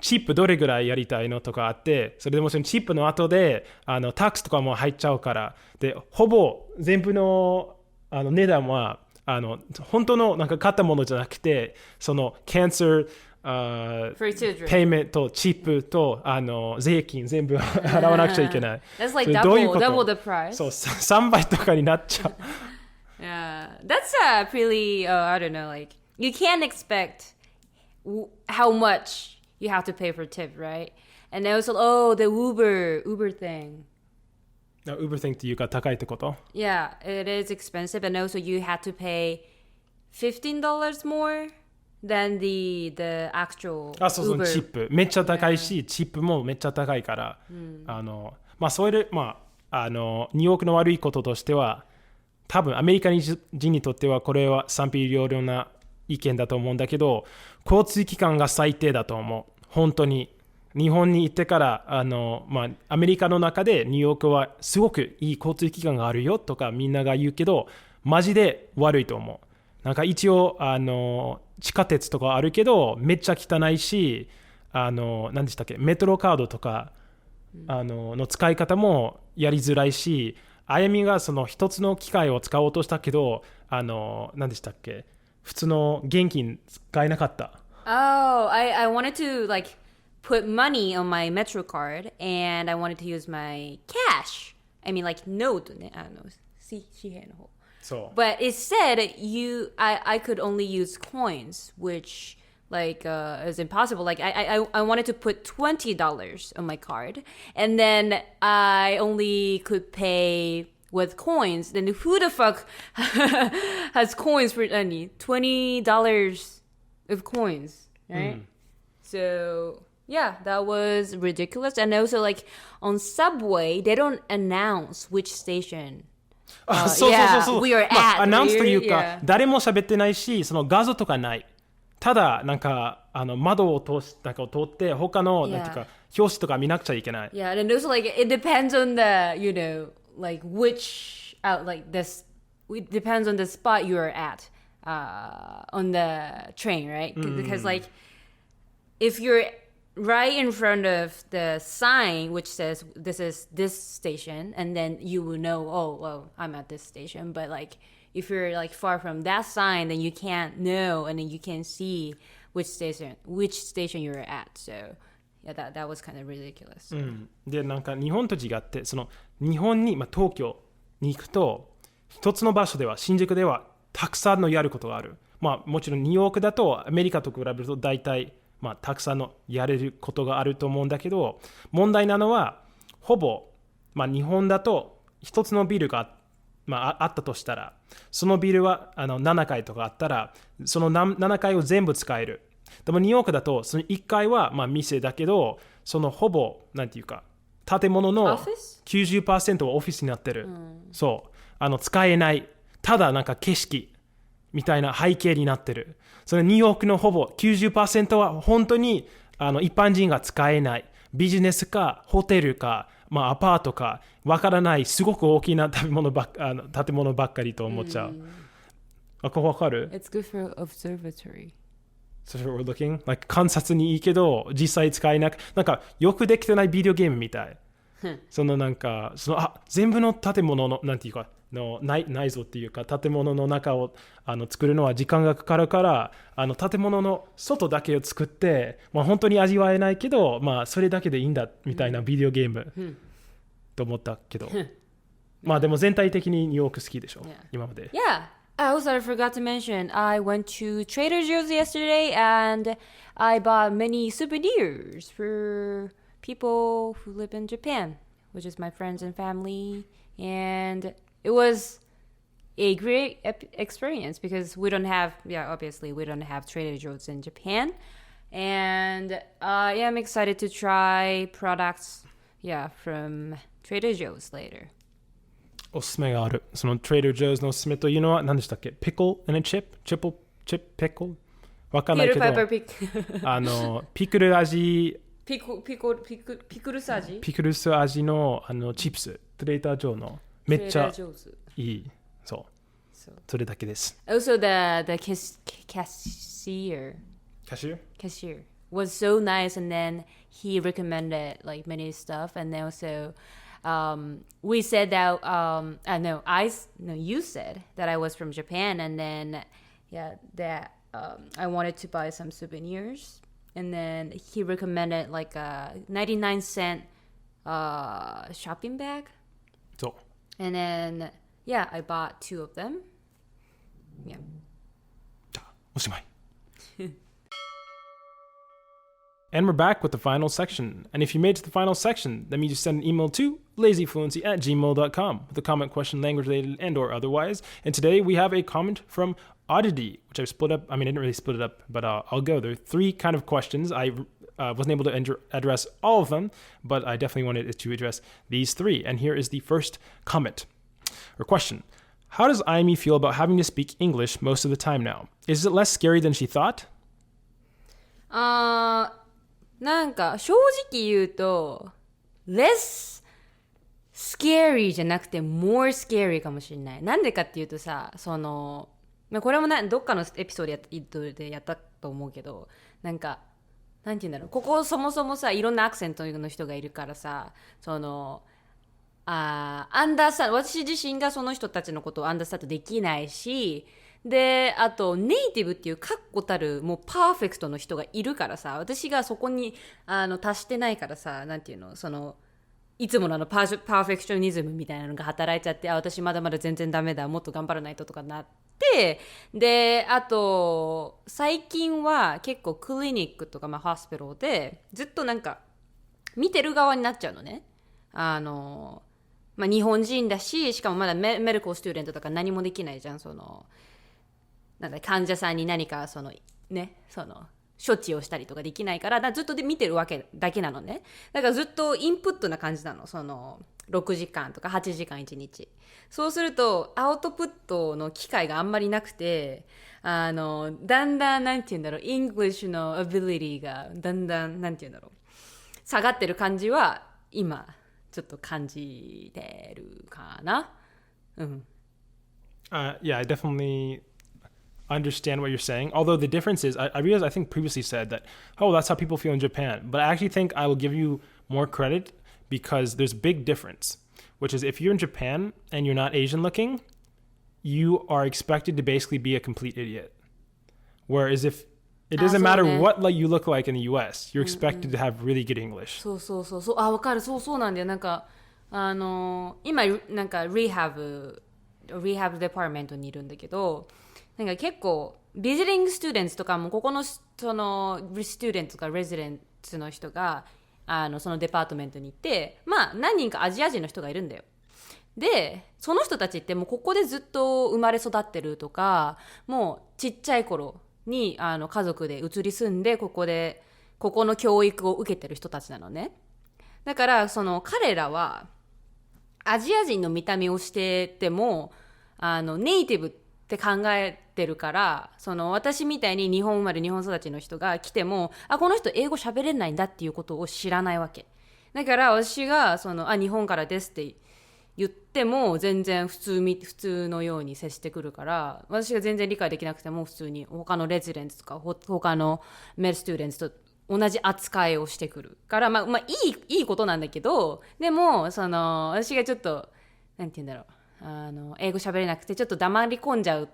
[SPEAKER 2] チップどれぐらいやりたいのとかあってそれでもちろんチップの後でタックスとかも入っちゃうからでほぼ全部の値段は本当のなんか買ったものじゃなくてその cancerペイメント、チップと税金全部払わなくちゃいけない。
[SPEAKER 1] That's like double the price.
[SPEAKER 2] そう、3倍とかになっちゃう。
[SPEAKER 1] Yeah, that's pretty, I don't know, like, you can't expect how much you have to pay for tip, right? And also, the Uber thing.
[SPEAKER 2] Uber thing っていうか高いってこと？
[SPEAKER 1] Yeah, it is expensive, and also you have to pay $15 more.than the actual Uber.
[SPEAKER 2] そうチップめっちゃ高いし、チップもめっちゃ高いから、まあそれでまあニューヨークの悪いこととしては、多分アメリカ人にとってはこれは賛否両論な意見だと思うんだけど、交通機関が最低だと思う。本当に日本に行ってからアメリカの中でニューヨークはすごくいい交通機関があるよとかみんなが言うけどマジで悪いと思う。なんか一応地下鉄とかあるけどめっちゃ汚いし何でしたっけメトロカードとかの使い方もやりづらいし、あやみがその一つの機械を使おうとしたけど何でしたっけ普通の現金使えなかった。
[SPEAKER 1] Oh, I wanted to like put money on my Metro card and I wanted to use my cash. I mean like note ね、紙幣の方。
[SPEAKER 2] そう。
[SPEAKER 1] But it said I could only use coins, which like is impossible. Like I wanted to put $20 on my card, and then I only could pay with coins. Then who the fuck has coins for $20 of coins, right? So yeah, that was ridiculous. And also like on subway, they don't announce which station.
[SPEAKER 2] そうそうそう。
[SPEAKER 1] We are at.
[SPEAKER 2] アナウンスというか、
[SPEAKER 1] Yeah.
[SPEAKER 2] 誰も喋ってないし、その画像とかない。ただなんか窓を通って他の、なんていうか表紙とか見なくちゃいけない。
[SPEAKER 1] Yeah, and also like it depends on the like which like this. It depends on the spot you are at on the train, right? Because like if you're right in front of the sign which says this is this station, and then you will know, oh well, I'm at this station. But like if you're like far from that sign, then you can't know, and then you can't see which station you're at. So yeah, that was kind of ridiculous.
[SPEAKER 2] でなんか日本と違ってその日本に、東京に行くと一つの場所では新宿ではたくさんのやることがある。もちろんニューヨークだとアメリカと比べると大体たくさんのやれることがあると思うんだけど、問題なのはほぼ、日本だと一つのビルがあったとしたら、そのビルは7階とかあったらその7階を全部使える。でもニューヨークだとその1階は店だけど、そのほぼなんていうか建物の 90% はオフィスになってる。そう使えない。ただなんか景色みたいな背景になってる。そのニューヨークのほぼ 90% は本当に一般人が使えない。ビジネスかホテルか、アパートかわからないすごく大きな建物ばっかりと思っちゃう。ここわかる？
[SPEAKER 1] It's good for observatory.
[SPEAKER 2] So we're looking like 観察にいいけど実際使えなく、なんかよくできてないビデオゲームみたい。そのなんか全部の建物のなんていうかの内蔵っていうか建物の中を作るのは時間がかかるから建物の外だけを作って、本当に味わえないけど、それだけでいいんだみたいなビデオゲームと思ったけど、でも全体的にニューヨーク好きでしょ、今まで。
[SPEAKER 1] Yeah. Also, I forgot to mention, I went to Trader Joe's yesterday and I bought many souvenirs for people who live in Japan, which is my friends and family. And it was a great experience because we don't have, obviously we don't have Trader Joe's in Japan. And I'm excited to try products, from Trader Joe's later.
[SPEAKER 2] おすすめがある。その Trader Joe's のおすすめというのは何でしたっけ？ Pickle and a chip? Chip pickle? わかんないけどピクル味
[SPEAKER 1] ピクルス味
[SPEAKER 2] ピクルス味のチップストレーダージョーのめっちゃいい。それだけです。
[SPEAKER 1] Also the cashier was so nice, and then he recommended like many stuff, and then also we said that you said that I was from Japan, and then that I wanted to buy some souvenirs, and then he recommended like a 99-cent shopping bag. And then I bought 2 of them. Yeah.
[SPEAKER 2] おしまい。And we're back with the final section. And if you made it to the final section, that means you send an email to lazyfluency@gmail.com with a comment, question, language related, and or otherwise. And today we have a comment from Oddity, which I've split up. I mean, I didn't really split it up, but I'll go. There are 3 kind of questions. I wasn't able to address all of them, but I definitely wanted to address these 3. And here is the first comment or question. How does Aimi feel about having to speak English most of the time now? Is it less scary than she thought?
[SPEAKER 1] なんか正直言うと less scary じゃなくて more scary かもしれない。なんでかっていうとさ、これもどっかのエピソードでやったと思うけど、なんかなんて言うんだろう、ここそもそもさいろんなアクセントの人がいるからさ、アンダースタンド、私自身がその人たちのことをアンダースタンドできないし、であとネイティブっていう確固たるもうパーフェクトの人がいるからさ、私がそこに達してないからさ、なんていうの、いつものパーフェクショニズムみたいなのが働いちゃって、私まだまだ全然ダメだ、もっと頑張らないととかなって、であと最近は結構クリニックとか、ホスピタルでずっとなんか見てる側になっちゃうのね。日本人だし、しかもまだメディカルスチューデントとか何もできないじゃん。なんだ患者さんに何か処置をしたりとかできないから、ずっと見てるわけだけなのね。だからずっとインプットな感じなの。6時間とか8時間1日。そうするとアウトプットの機会があんまりなくて、だんだんなんて言うんだろう、イングリッシュのアビリティがだんだんなんて言うんだろう、下がってる感じは今ちょっと感じてるかな。うん。
[SPEAKER 2] Yeah, I definitely understand what you're saying. Although the difference is, I realized I think previously said that, oh, that's how people feel in Japan. But I actually think I will give you more credit because there's a big difference, which is if you're in Japan and you're not Asian looking, you are expected to basically be a complete idiot. Whereas if it doesn't matter what you look like in the US, you're expected to have really good English.
[SPEAKER 1] そう。わかる。そうなんだよ。なんか今なんかリハブデパートメントにいるんだけど、なんか結構ビジリングスチューデントとかも、ここのスチューデントとかレジデンツの人がそのデパートメントに行って、何人かアジア人の人がいるんだよ。でその人たちってもうここでずっと生まれ育ってるとか、もうちっちゃい頃に家族で移り住んでここの教育を受けてる人たちなのね。だから彼らはアジア人の見た目をしててもネイティブって考えてるから、私みたいに日本生まれ日本育ちの人が来ても、この人英語喋れないんだっていうことを知らないわけだから、私が日本からですって言っても全然普通のように接してくるから、私が全然理解できなくても普通に他のレジデントとか他のメルスチューデントと同じ扱いをしてくるから、いいことなんだけど、でも私がちょっとなんて言うんだろう、英語喋れなくてちょっと黙り込んじゃう、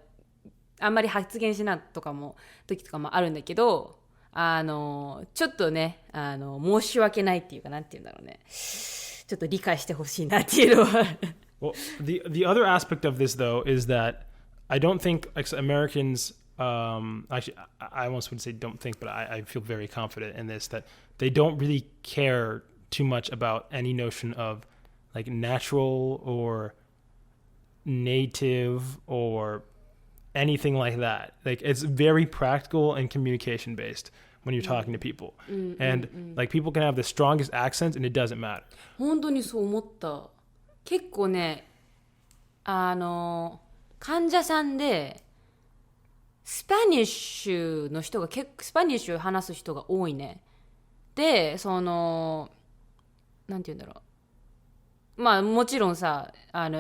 [SPEAKER 1] あんまり発言しないとかも時とかもあるんだけど、ちょっとね申し訳ないっていうか、なんて言うんだろうね、ちょっと理解してほしいなっていうのは。
[SPEAKER 2] Well, the other aspect of this though is that I don't think Americans, actually I almost would say don't think, but I feel very confident in this, that they don't really care too much about any notion of like natural or native or anything like that. Like it's very practical and communication based when you're talking to people. And like people can have the strongest accents and it doesn't matter.
[SPEAKER 1] 本当にそう思った。結構ね、患者さんでスパニッシュの人がスパニッシュを話す人が多いね。でなんて言うんだろう、もちろんさ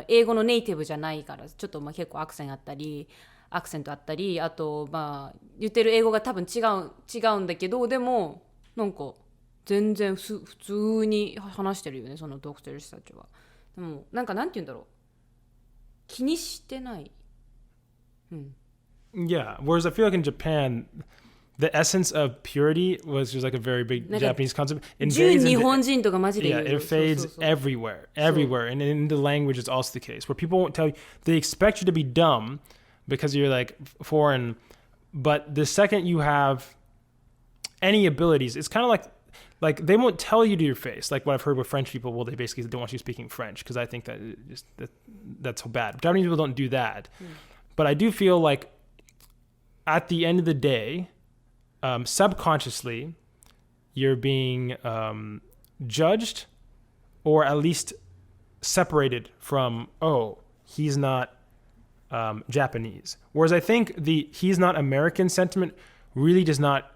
[SPEAKER 1] 英語のネイティブじゃないから、ちょっと結構アクセントあったり、あと言ってる英語が多分違うんだけど、でもなんか全然普通に話してるよね、そのドクターたちは。でもなんて言うんだろう、気にしてない。
[SPEAKER 2] Yeah, whereas I feel like in Japan, the essence of purity was just like a very big Japanese concept. It fades
[SPEAKER 1] 日本人とかマジで言う。
[SPEAKER 2] Yeah, it fades everywhere. And in the language, it's also the case where people won't tell you. They expect you to be dumb because you're like foreign, but the second you have any abilities, it's kind of like they won't tell you to your face. Like what I've heard with French people, well, they basically don't want you speaking French because I think that's so bad. Japanese people don't do that, but I do feel like at the end of the day, subconsciously, you're being judged or at least separated from, oh, he's not Japanese. Whereas I think the he's not American sentiment really does not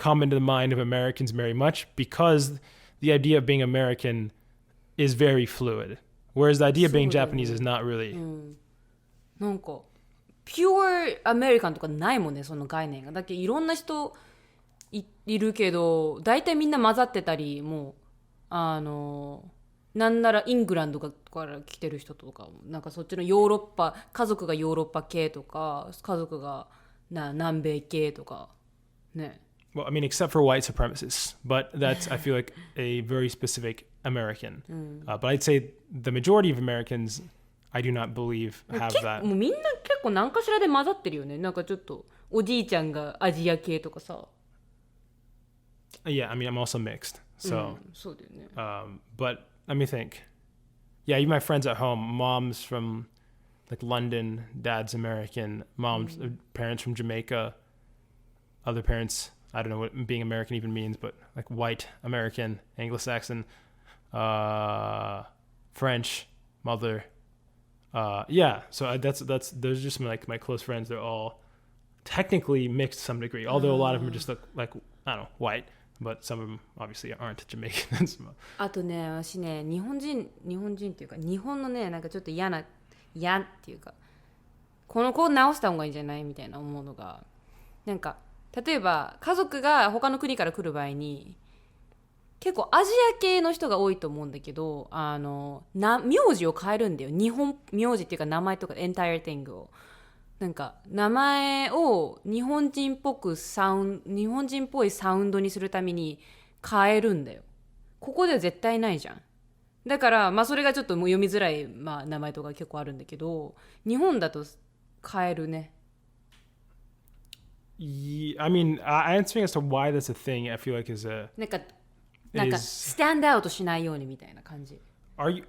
[SPEAKER 2] come into the mind of Americans very much because the idea of being American is very fluid, whereas the idea of being Japanese is not really.
[SPEAKER 1] なんかピュアアメリカンとかないもんね、その概念が。だけどいろんな人 いるけど、大体みんな混ざってたり、もうなんならイングランドから来てる人とか、なんかそっちのヨーロッパ、家族がヨーロッパ系とか、家族が南米系とかね。
[SPEAKER 2] Well, I mean, except for white supremacists, but that's, I feel like, a very specific American. But I'd say the majority of Americans, I do not believe, have that.
[SPEAKER 1] もうみんな結構何かしらで混ざってるよね。なんかちょっとおじいちゃんがアジア系とかさ。
[SPEAKER 2] Yeah, I mean, I'm also mixed. So,
[SPEAKER 1] そうだよね。
[SPEAKER 2] but let me think. Yeah, even my friends at home, mom's from like London, dad's American, mom's parents from Jamaica, other parents, I don't know what being American even means, but like white American, Anglo-Saxon, French, mother. Yeah, so that's those are just my close friends. They're all technically mixed to some degree, although a lot of them just look like, I don't know, white, but some of them obviously aren't Jamaicans.
[SPEAKER 1] あとね、私ね、日本人っていうか、日本のね、なんかちょっと嫌っていうか、この子直した方がいいんじゃないみたいな思うのが、なんか例えば家族が他の国から来る場合に、結構アジア系の人が多いと思うんだけど、名字を変えるんだよ。日本名字っていうか名前とかエンタイアティングを、なんか名前を日本人っぽいサウンドにするために変えるんだよ。ここでは絶対ないじゃん。だからまあそれがちょっと読みづらい、まあ、名前とか結構あるんだけど、日本だと変えるね。
[SPEAKER 2] Yeah, I mean, answering as to why that's a thing, I feel like is a
[SPEAKER 1] なんかスタンドアウトしないようにみたいな感じ。
[SPEAKER 2] Are you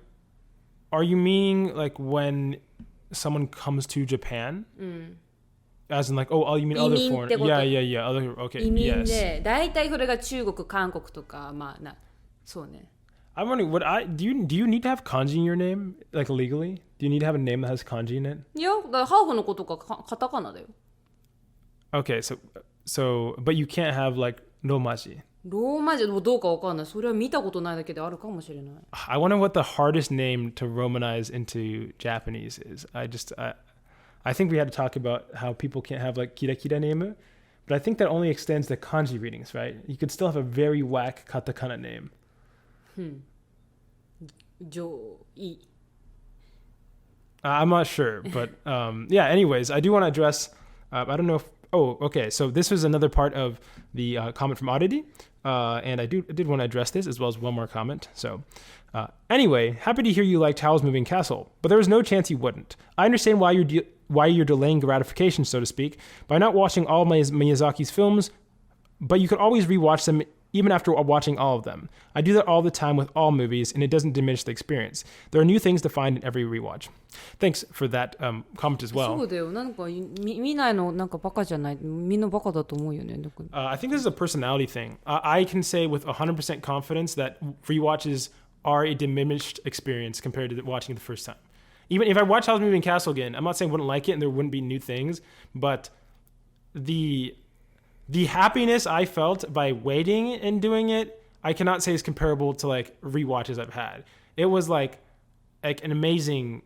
[SPEAKER 2] meaning like when someone comes to Japan? As in like, oh, you mean other foreign? Yeah. Other, okay,
[SPEAKER 1] 移民
[SPEAKER 2] yes.
[SPEAKER 1] で、大体それが中国、韓国とか、まあそうね。
[SPEAKER 2] I'm wondering, do you need to have kanji in your name, like legally? Do you need to have a name that has kanji in it?
[SPEAKER 1] いや、だからハーフの子とかカタカナだよ。
[SPEAKER 2] Okay, so, but you can't have like romaji.
[SPEAKER 1] ローマ字どうかわかんない。それは見たことないだけであるかもしれない。
[SPEAKER 2] I wonder what the hardest name to romanize into Japanese is. I think we had to talk about how people can't have like kira name, but I think that only extends to kanji readings, right? You could still have a very whack katakana name.
[SPEAKER 1] 上位。
[SPEAKER 2] I'm not sure, but yeah, anyways, I do want to address, I don't know if, okay, so this was another part of the comment from Oddity, and I did want to address this as well as one more comment. So anyway, happy to hear you liked Howl's Moving Castle, but there was no chance you wouldn't. I understand why you're delaying gratification, so to speak, by not watching all Miyazaki's films, but you could always rewatch them even after watching all of them. I do that all the time with all movies, and it doesn't diminish the experience. There are new things to find in every rewatch. Thanks for that comment as well.
[SPEAKER 1] そうだよ。なんか見ないのなんかバカじゃない。みんなバカだと思うよね。
[SPEAKER 2] I think this is a personality thing. I can say with 100% confidence that rewatches are a diminished experience compared to watching it the first time. Even if I watch Howl's Moving Castle again, I'm not saying I wouldn't like it and there wouldn't be new things, but the happiness I felt by waiting and doing it, I cannot say is comparable to like rewatches I've had. It was like an amazing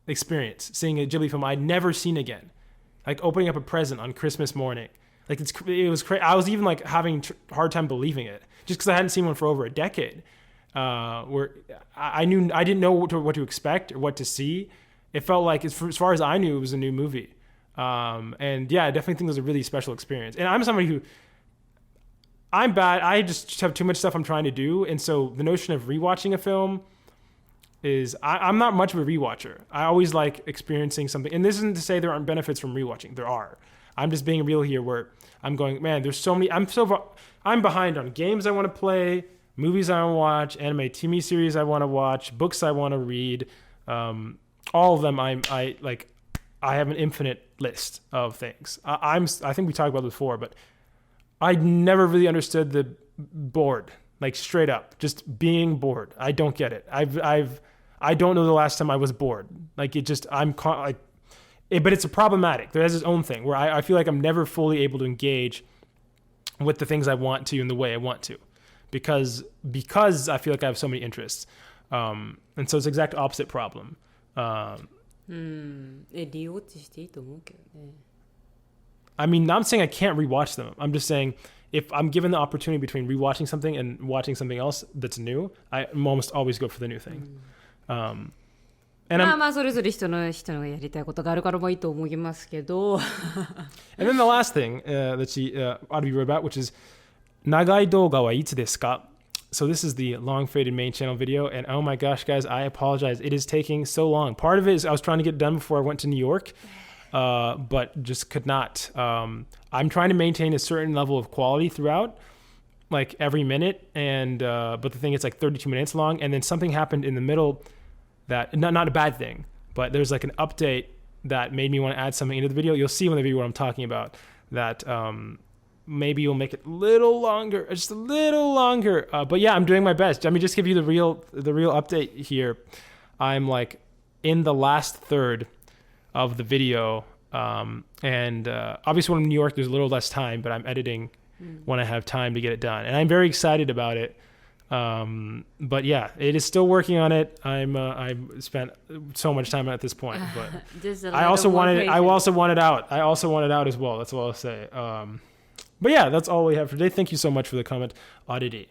[SPEAKER 2] experience seeing a Ghibli film I'd never seen again, like opening up a present on Christmas morning. Like it was crazy. I was even like having a hard time believing it just because I hadn't seen one for over a decade. Where I didn't know what to expect or what to see. It felt like as far as I knew, it was a new movie. And yeah, I definitely think it was a really special experience. And I'm somebody I'm bad. I just have too much stuff I'm trying to do. And so the notion of rewatching a film is I'm not much of a rewatcher. I always like experiencing something. And this isn't to say there aren't benefits from rewatching. There are. I'm just being real here where I'm going, man, there's so many. I'm behind on games I want to play, movies I want to watch, anime TV series I want to watch, books I want to read. All of them I have an infinite list of things. I think we talked about it before, but I never really understood the bored, like straight up, just being bored. I don't get it. I don't know the last time I was bored. Like it just, but it's problematic. There has its own thing where I feel like I'm never fully able to engage with the things I want to in the way I want to, because I feel like I have so many interests, and so it's the exact opposite problem.
[SPEAKER 1] 利用していいと思うけどね。
[SPEAKER 2] I mean, I'm saying I can't rewatch them. I'm just saying if I'm given the opportunity between rewatching something and watching something else that's new, I almost always go for the new thing.
[SPEAKER 1] And まあそれぞれ人のやりたいことがあるからもいいと思いますけど。
[SPEAKER 2] And then the last thing that she ought to be wrote about, which is 長い動画はいつですか? So this is the long faded main channel video, and oh my gosh, guys, I apologize. It is taking so long. Part of it is I was trying to get done before I went to New York, but just could not. I'm trying to maintain a certain level of quality throughout, like every minute, and but the thing is like 32 minutes long, and then something happened in the middle that not a bad thing, but there's like an update that made me want to add something into the video. You'll see in the video what I'm talking about. That maybe you'll make it a little longer, just a little longer. But yeah, I'm doing my best. Let me just give you the real update here. I'm like in the last third of the video, and obviously when I'm in New York, there's a little less time, but I'm editing when I have time to get it done, and I'm very excited about it. But yeah, it is still working on it. I've spent so much time at this point, but I also want it out. I also want it out as well. That's all I'll say. But yeah, that's all we have for today. Thank you so much for the comment, Audidi.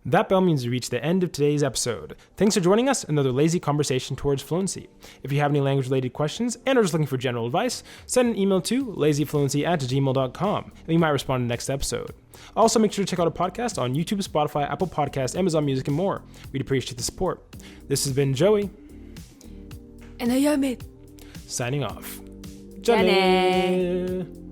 [SPEAKER 2] That bell means we reach the end of today's episode. Thanks for joining us, another lazy conversation towards fluency. If you have any language-related questions and are just looking for general advice, send an email to lazyfluency@gmail.com, and we might respond in the next episode. Also, make sure to check out our podcast on YouTube, Spotify, Apple Podcasts, Amazon Music, and more. We'd appreciate the support. This has been Joey.
[SPEAKER 1] And Ayame.
[SPEAKER 2] Signing off.
[SPEAKER 1] じゃあねー。